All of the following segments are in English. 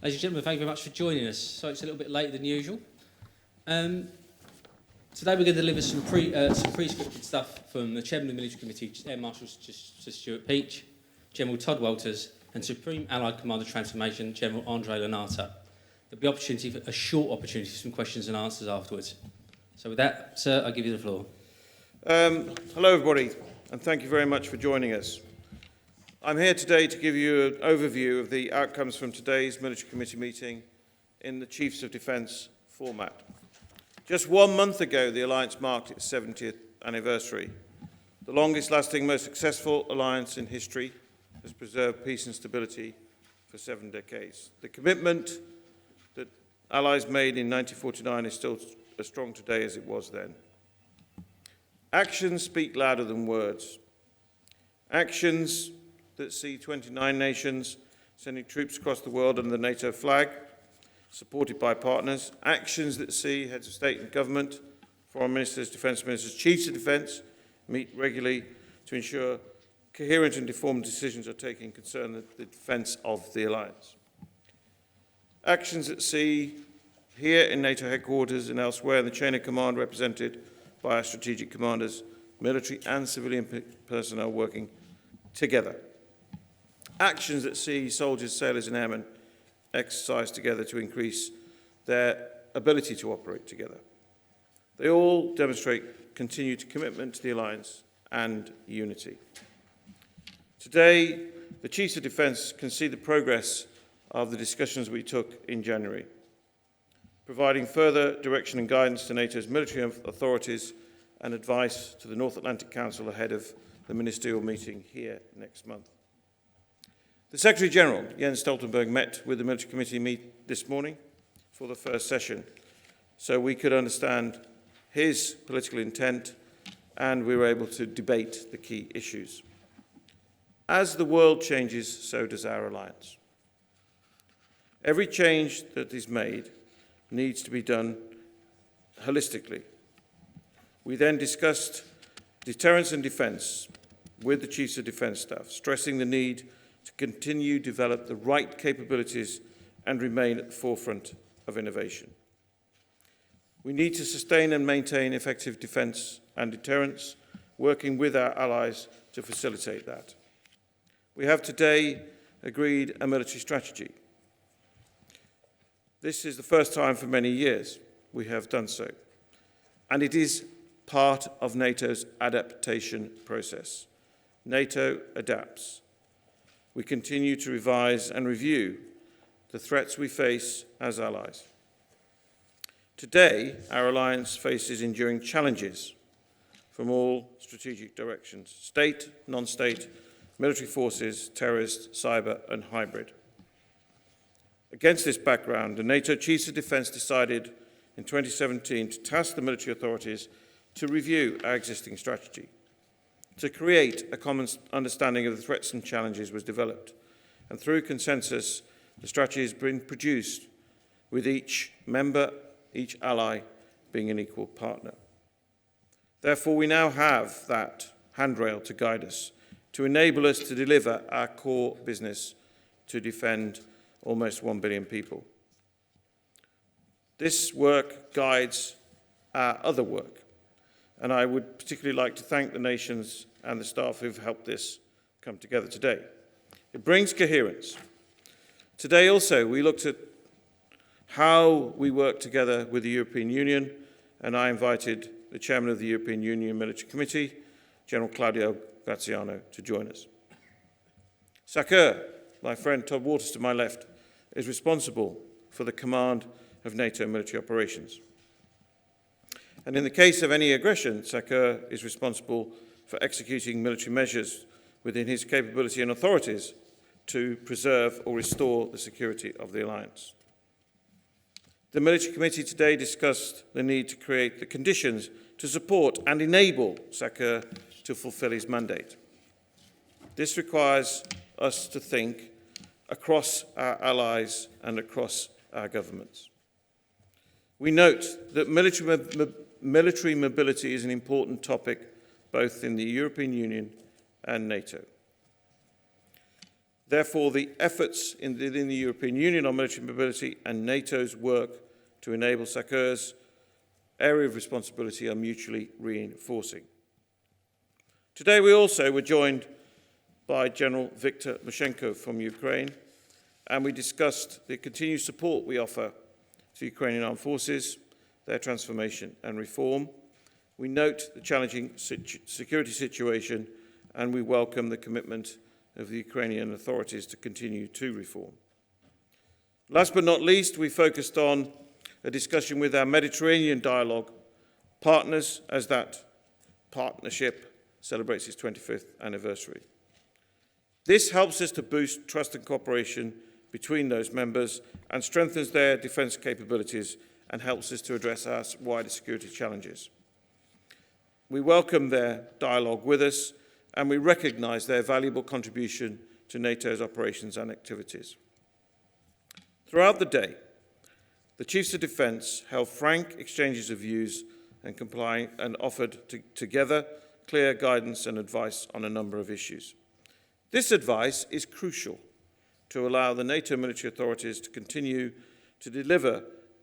Ladies and gentlemen, thank you very much for joining us. So it's a little bit later than usual. Today we're going to deliver some pre-scripted stuff from the Chairman of the Military Committee, Air Marshal Sir Stuart, General Todd Wolters, and Supreme Allied Commander Transformation, General André Lanata. There'll be opportunity for a short opportunity for some questions and answers afterwards. So with that, sir, I give you the floor. Hello everybody, and thank you very much for joining us. I'm here today to give you an overview of the outcomes from today's Military Committee meeting in the Chiefs of Defence format. Just 1 month ago, the Alliance marked its 70th anniversary. The longest-lasting, most successful alliance in history has preserved peace and stability for 7 decades. The commitment that Allies made in 1949 is still as strong today as it was then. Actions speak louder than words. Actions that see 29 nations sending troops across the world under the NATO flag, supported by partners. Actions that see heads of state and government, foreign ministers, defence ministers, chiefs of defence meet regularly to ensure coherent and informed decisions are taken concerning the defence of the alliance. Actions that see here in NATO headquarters and elsewhere in the chain of command represented by our strategic commanders, military and civilian personnel working together. Actions that see soldiers, sailors and airmen exercise together to increase their ability to operate together. They all demonstrate continued commitment to the alliance and unity. Today, the Chiefs of Defence can see the progress of the discussions we took in January, providing further direction and guidance to NATO's military authorities and advice to the North Atlantic Council ahead of the ministerial meeting here next month. The Secretary-General, Jens Stoltenberg, met with the Military Committee this morning for the first session, so we could understand his political intent and we were able to debate the key issues. As the world changes, so does our alliance. Every change that is made needs to be done holistically. We then discussed deterrence and defence with the Chiefs of Defence staff, stressing the need to continue to develop the right capabilities and remain at the forefront of innovation. We need to sustain and maintain effective defence and deterrence, working with our allies to facilitate that. We have today agreed a military strategy. This is the first time for many years we have done so, and it is part of NATO's adaptation process. NATO adapts. We continue to revise and review the threats we face as allies. Today, our alliance faces enduring challenges from all strategic directions: state, non-state, military forces, terrorist, cyber and hybrid. Against this background, the NATO Chiefs of Defence decided in 2017 to task the military authorities to review our existing strategy. To create a common understanding of the threats and challenges was developed, and through consensus, the strategy has been produced with each member, each ally being an equal partner. Therefore, we now have that handrail to guide us, to enable us to deliver our core business to defend almost 1 billion people. This work guides our other work, and I would particularly like to thank the nations and the staff who've helped this come together today. It brings coherence. Today also we looked at how we work together with the European Union, and I invited the Chairman of the European Union Military Committee, General Claudio Graziano, to join us. SACEUR, my friend Todd Wolters to my left, is responsible for the command of NATO military operations. And in the case of any aggression, SACEUR is responsible for executing military measures within his capability and authorities to preserve or restore the security of the alliance. The Military Committee today discussed the need to create the conditions to support and enable SACEUR to fulfill his mandate. This requires us to think across our allies and across our governments. We note that military mobility is an important topic both in the European Union and NATO. Therefore, the efforts within the European Union on military mobility and NATO's work to enable SACEUR's area of responsibility are mutually reinforcing. Today, we also were joined by General Viktor Moshenko from Ukraine, and we discussed the continued support we offer to Ukrainian armed forces, their transformation and reform. We note the challenging security situation, and we welcome the commitment of the Ukrainian authorities to continue to reform. Last but not least, we focused on a discussion with our Mediterranean dialogue partners as that partnership celebrates its 25th anniversary. This helps us to boost trust and cooperation between those members and strengthens their defence capabilities and helps us to address our wider security challenges. We welcome their dialogue with us and we recognise their valuable contribution to NATO's operations and activities. Throughout the day, the Chiefs of Defence held frank exchanges of views and offered together clear guidance and advice on a number of issues. This advice is crucial to allow the NATO military authorities to continue to deliver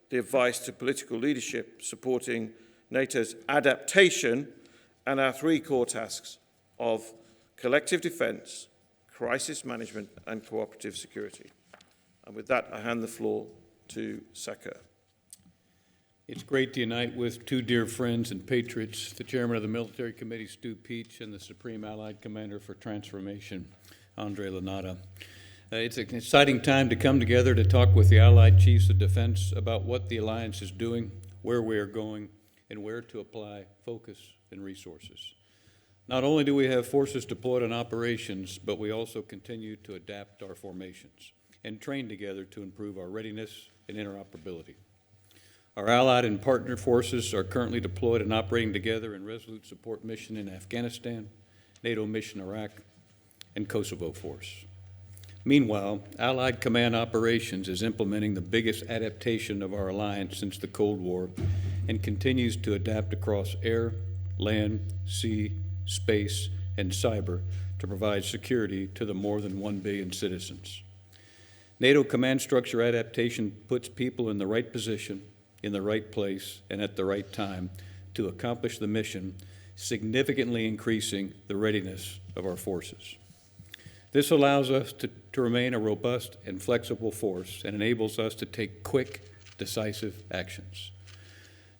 the advice to political leadership supporting NATO's adaptation and our three core tasks of collective defence, crisis management and cooperative security. And with that, I hand the floor to SACEUR. It's great to unite with two dear friends and patriots, the Chairman of the Military Committee, Stu Peach, and the Supreme Allied Commander for Transformation, André Lanata. It's an exciting time to come together to talk with the Allied Chiefs of Defence about what the Alliance is doing, where we are going, and where to apply focus and resources. Not only do we have forces deployed on operations, but we also continue to adapt our formations and train together to improve our readiness and interoperability. Our allied and partner forces are currently deployed and operating together in Resolute Support Mission in Afghanistan, NATO Mission Iraq, and Kosovo Force. Meanwhile, Allied Command Operations is implementing the biggest adaptation of our alliance since the Cold War and continues to adapt across air, land, sea, space, and cyber to provide security to the more than 1 billion citizens. NATO Command Structure Adaptation puts people in the right position, in the right place, and at the right time to accomplish the mission, significantly increasing the readiness of our forces. This allows us to remain a robust and flexible force and enables us to take quick, decisive actions.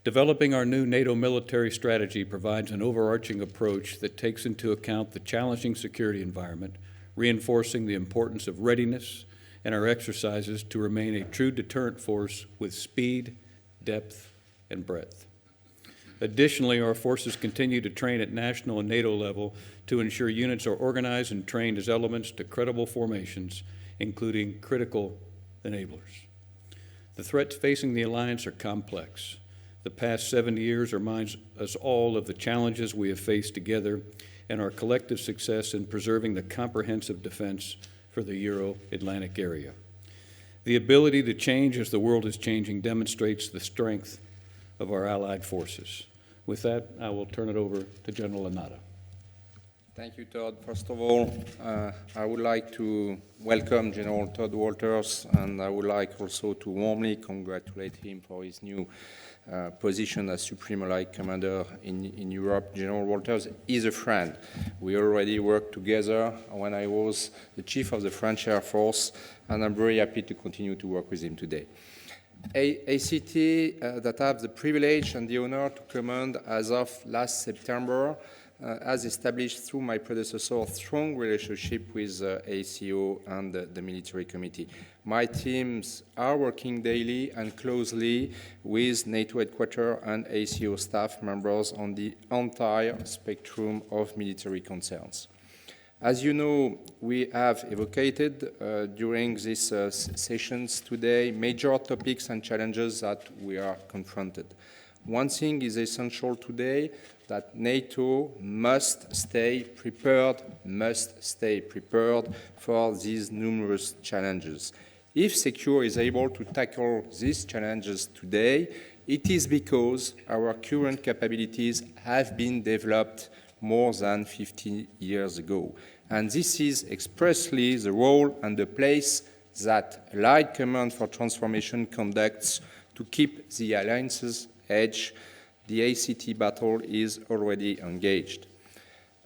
Developing our new NATO military strategy provides an overarching approach that takes into account the challenging security environment, reinforcing the importance of readiness and our exercises to remain a true deterrent force with speed, depth, and breadth. Additionally, our forces continue to train at national and NATO level to ensure units are organized and trained as elements to credible formations, including critical enablers. The threats facing the alliance are complex. The past 70 years reminds us all of the challenges we have faced together and our collective success in preserving the comprehensive defense for the Euro-Atlantic area. The ability to change as the world is changing demonstrates the strength of our allied forces. With that, I will turn it over to General Lanata. Thank you, Todd. First of all, I would like to welcome General Todd Wolters, and I would like also to warmly congratulate him for his new position as Supreme Allied Commander in Europe. General Wolters is a friend. We already worked together when I was the Chief of the French Air Force, and I'm very happy to continue to work with him today. ACT that have the privilege and the honor to command as of last September has established through my predecessor a strong relationship with ACO and the military committee. My teams are working daily and closely with NATO headquarters and ACO staff members on the entire spectrum of military concerns. As you know, we have evocated during these sessions today major topics and challenges that we are confronted. One thing is essential today, that NATO must stay prepared for these numerous challenges. If SECURE is able to tackle these challenges today, it is because our current capabilities have been developed more than 50 years ago. and this is expressly the role and the place that Allied Command for Transformation conducts to keep the alliance's edge. The ACT battle is already engaged.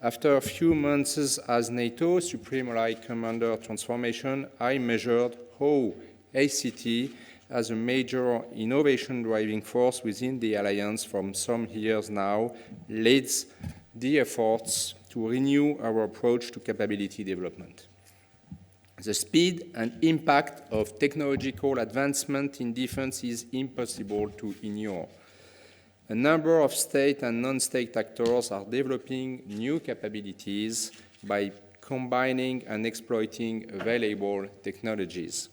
After a few months as NATO Supreme Allied Commander Transformation, I measured how ACT, as a major innovation driving force within the alliance from some years now, leads the efforts to renew our approach to capability development. The speed and impact of technological advancement in defense is impossible to ignore. A number of state and non-state actors are developing new capabilities by combining and exploiting available technologies.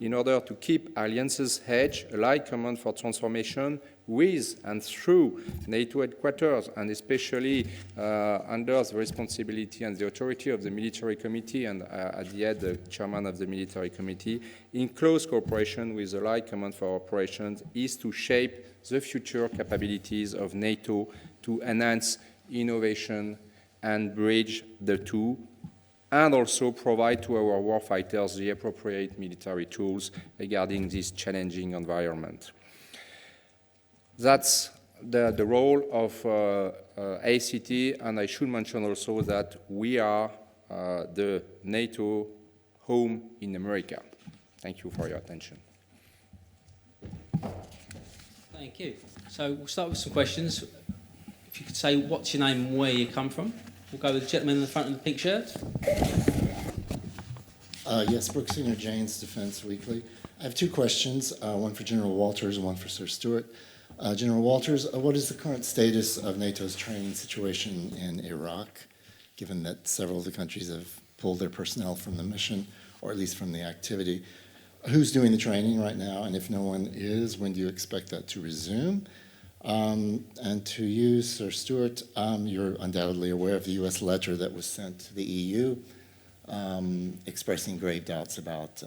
In order to keep Alliance's edge, Allied Command for Transformation with and through NATO headquarters, and especially under the responsibility and the authority of the Military Committee, and at the head, the Chairman of the Military Committee, in close cooperation with Allied Command for Operations, is to shape the future capabilities of NATO to enhance innovation and bridge the two, and also provide to our warfighters the appropriate military tools regarding this challenging environment. That's the role of ACT, and I should mention also that we are the NATO home in America. Thank you for your attention. Thank you. So we'll start with some questions. If you could say what's your name and where you come from. We'll go with the gentleman in the front of the pink shirt. Yes, Brooks Senior, Jane's Defense Weekly. I have two questions, one for General Wolters and one for Sir Stuart. General Wolters, what is the current status of NATO's training situation in Iraq, given that several of the countries have pulled their personnel from the mission, or at least from the activity? Who's doing the training right now, and if no one is, when do you expect that to resume? And to you, Sir Stuart, you're undoubtedly aware of the U.S. letter that was sent to the EU expressing grave doubts about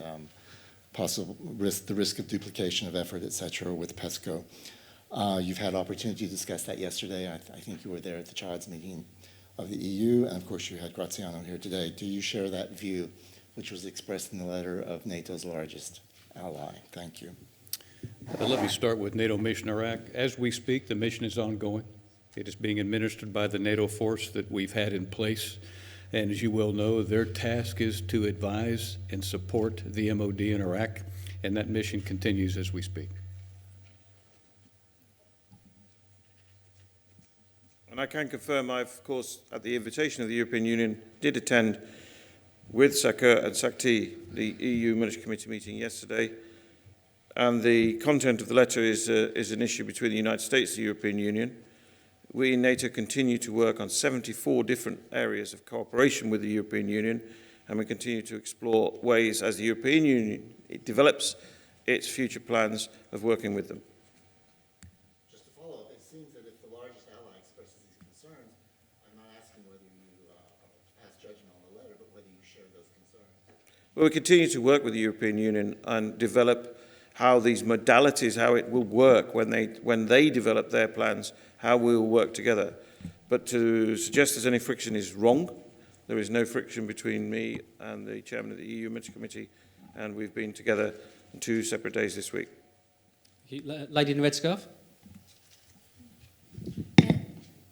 possible risk, the risk of duplication of effort, et cetera, with PESCO. You've had opportunity to discuss that yesterday. I think you were there at the Chad's meeting of the EU, and of course you had Graziano here today. Do you share that view, which was expressed in the letter of NATO's largest ally? Thank you. Let me start with NATO mission Iraq. As we speak, the mission is ongoing. It is being administered by the NATO force that we've had in place. And as you well know, their task is to advise and support the MOD in Iraq, and that mission continues as we speak. And I can confirm I, of course, at the invitation of the European Union, did attend with Sakir and Sakti the EU Military Committee meeting yesterday. And the content of the letter is an issue between the United States and the European Union. We in NATO continue to work on 74 different areas of cooperation with the European Union, and we continue to explore ways as the European Union develops its future plans of working with them. Just to follow up, it seems that if the largest ally expresses these concerns, I'm not asking whether you pass judgment on the letter, but whether you share those concerns. Well, we continue to work with the European Union and develop how these modalities, how it will work when they develop their plans, how we will work together. But to suggest there's any friction is wrong. There is no friction between me and the chairman of the EU Military Committee, and we've been together on 2 separate days this week. Lady in the red scarf.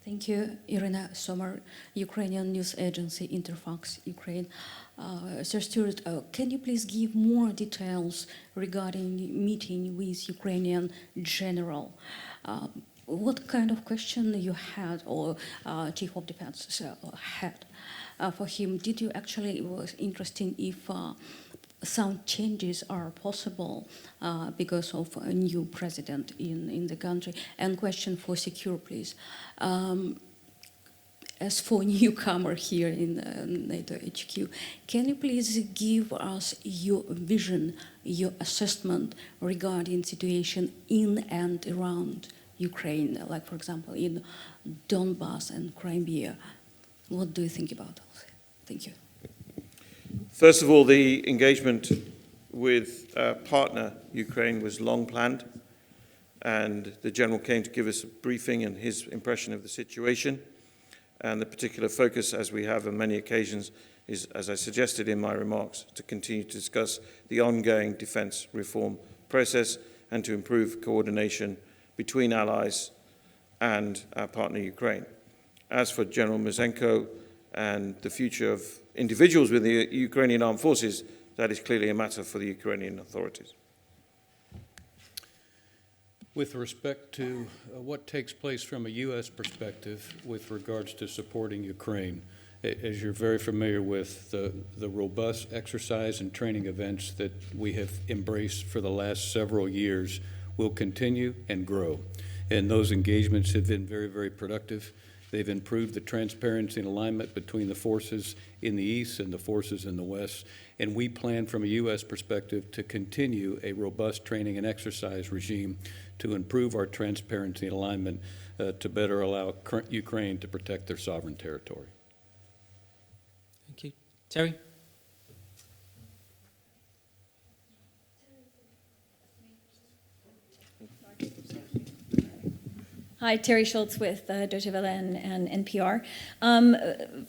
Thank you, Irina Sommer, Ukrainian news agency Interfax Ukraine. Sir Stuart, can you please give more details regarding meeting with Ukrainian general? What kind of question you had, or Chief of Defence had for him? Did you actually, it was interesting if some changes are possible because of a new president in the country? And question for Secure, please. As for newcomer here in NATO HQ, can you please give us your vision, your assessment regarding situation in and around Ukraine, like for example in Donbass and Crimea? What do you think about that? Thank you. First of all, the engagement with partner Ukraine was long planned, and the General came to give us a briefing and his impression of the situation. And the particular focus, as we have on many occasions, is, as I suggested in my remarks, to continue to discuss the ongoing defence reform process and to improve coordination between allies and our partner Ukraine. As for General Mizhenko and the future of individuals with the Ukrainian armed forces, that is clearly a matter for the Ukrainian authorities. With respect to what takes place from a U.S. perspective with regards to supporting Ukraine, as you're very familiar with, the robust exercise and training events that we have embraced for the last several years will continue and grow. And those engagements have been very, very productive. They've improved the transparency and alignment between the forces in the East and the forces in the West. And we plan from a U.S. perspective to continue a robust training and exercise regime to improve our transparency and alignment to better allow Ukraine to protect their sovereign territory. Thank you. Terry? Hi, Terry Schultz with Deutsche Welle and NPR.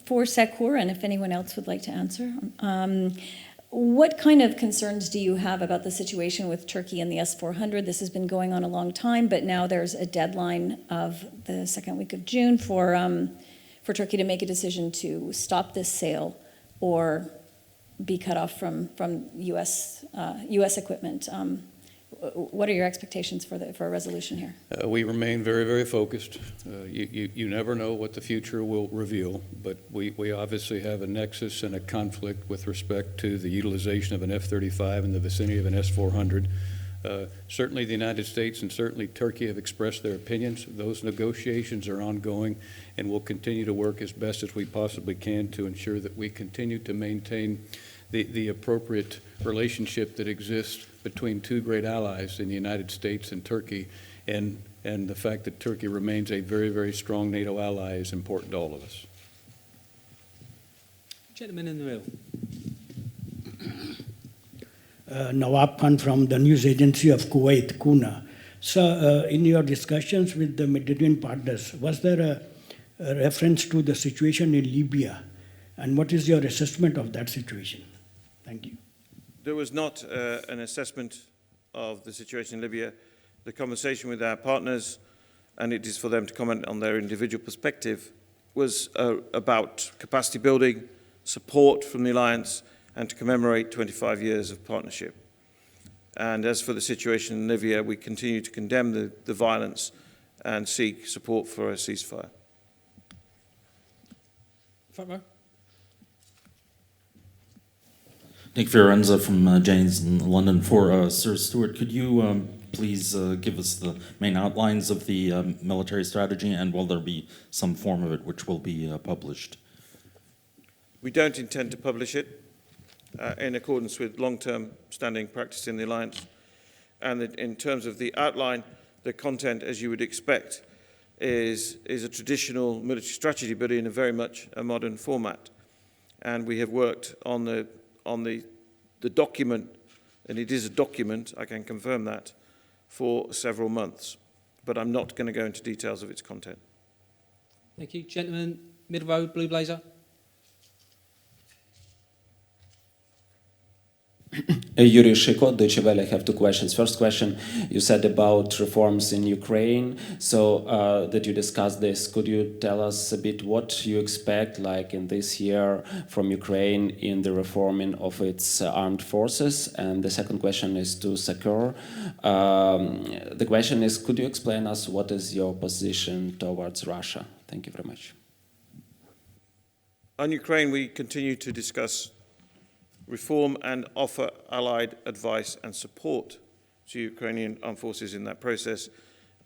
For Sakur, and if anyone else would like to answer, what kind of concerns do you have about the situation with Turkey and the S-400? This has been going on a long time, but now there's a deadline of the second week of June for Turkey to make a decision to stop this sale or be cut off from U.S. equipment. What are your expectations for a resolution here? We remain very, very focused. You never know what the future will reveal, but we obviously have a nexus and a conflict with respect to the utilization of an F-35 in the vicinity of an S-400. Certainly the United States and certainly Turkey have expressed their opinions. Those negotiations are ongoing, and we'll continue to work as best as we possibly can to ensure that we continue to maintain the appropriate relationship that exists between two great allies in the United States and Turkey, and the fact that Turkey remains a very, very strong NATO ally is important to all of us. Gentleman in the middle. Nawab Khan from the news agency of Kuwait, Kuna. So in your discussions with the Mediterranean partners, was there a reference to the situation in Libya? And what is your assessment of that situation? Thank you. There was not an assessment of the situation in Libya. The conversation with our partners, and it is for them to comment on their individual perspective, was about capacity building, support from the alliance, and to commemorate 25 years of partnership. And as for the situation in Libya, we continue to condemn the violence and seek support for a ceasefire. Front row. Nick Fiorenza from Jane's in London. For Sir Stuart, could you please give us the main outlines of the military strategy, and will there be some form of it which will be published? We don't intend to publish it in accordance with long-term standing practice in the alliance. And in terms of the outline, the content, as you would expect, is a traditional military strategy, but in a very much a modern format. And we have worked on the document, and it is a document, I can confirm that, for several months. But I'm not going to go into details of its content. Thank you. Gentleman, middle row, blue blazer. Yuri Shiko, Deutsche Welle. I have two questions. First question, you said about reforms in Ukraine, so that you discussed this. Could you tell us a bit what you expect, like in this year, from Ukraine in the reforming of its armed forces? And the second question is to Sakur. The question is, could you explain us what is your position towards Russia? Thank you very much. On Ukraine, we continue to discuss reform and offer allied advice and support to Ukrainian armed forces in that process.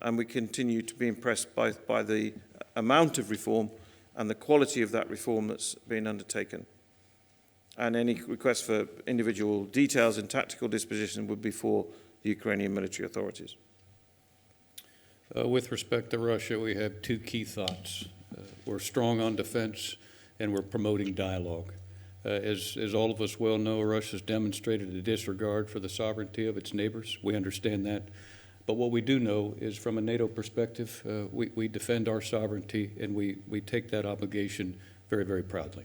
And we continue to be impressed by the amount of reform and the quality of that reform that's been undertaken. And any request for individual details and tactical disposition would be for the Ukrainian military authorities. With respect to Russia, we have two key thoughts. We're strong on defense, and we're promoting dialogue. As all of us well know, Russia's demonstrated a disregard for the sovereignty of its neighbors. We understand that. But what we do know is from a NATO perspective, we defend our sovereignty, and we take that obligation very, very proudly.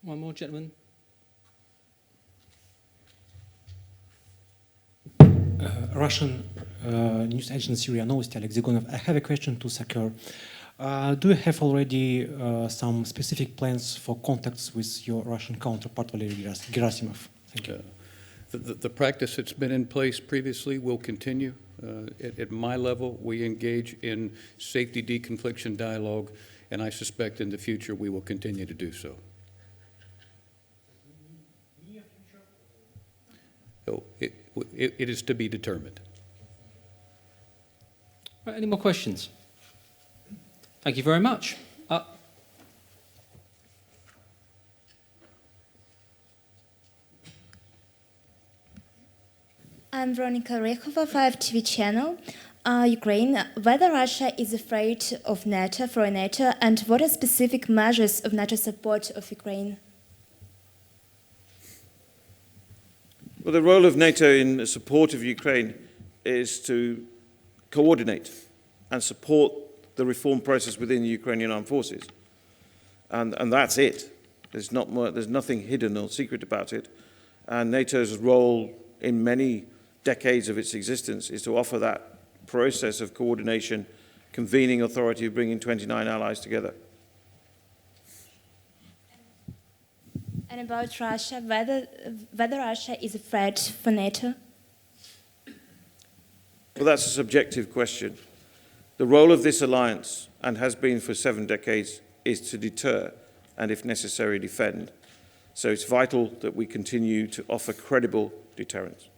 One more, gentleman. Russian news agency RIA Novosti, Alex Zigonov. I have a question to Sakir. Do you have already some specific plans for contacts with your Russian counterpart, Valery Gerasimov? Thank you. The practice that's been in place previously will continue. At my level, we engage in safety deconfliction dialogue, and I suspect in the future we will continue to do so. So it is to be determined. Right, any more questions? Thank you very much. I'm Veronika Rekhova, 5 TV channel. Ukraine, whether Russia is afraid of NATO, for NATO, and what are specific measures of NATO support of Ukraine? Well, the role of NATO in support of Ukraine is to coordinate and support the reform process within the Ukrainian armed forces. And that's it. There's nothing hidden or secret about it. And NATO's role in many decades of its existence is to offer that process of coordination, convening authority, bringing 29 allies together. And about Russia, whether Russia is a threat for NATO? Well, that's a subjective question. The role of this alliance, and has been for 7 decades, is to deter and, if necessary, defend. So it's vital that we continue to offer credible deterrence.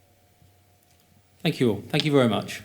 Thank you all. Thank you very much.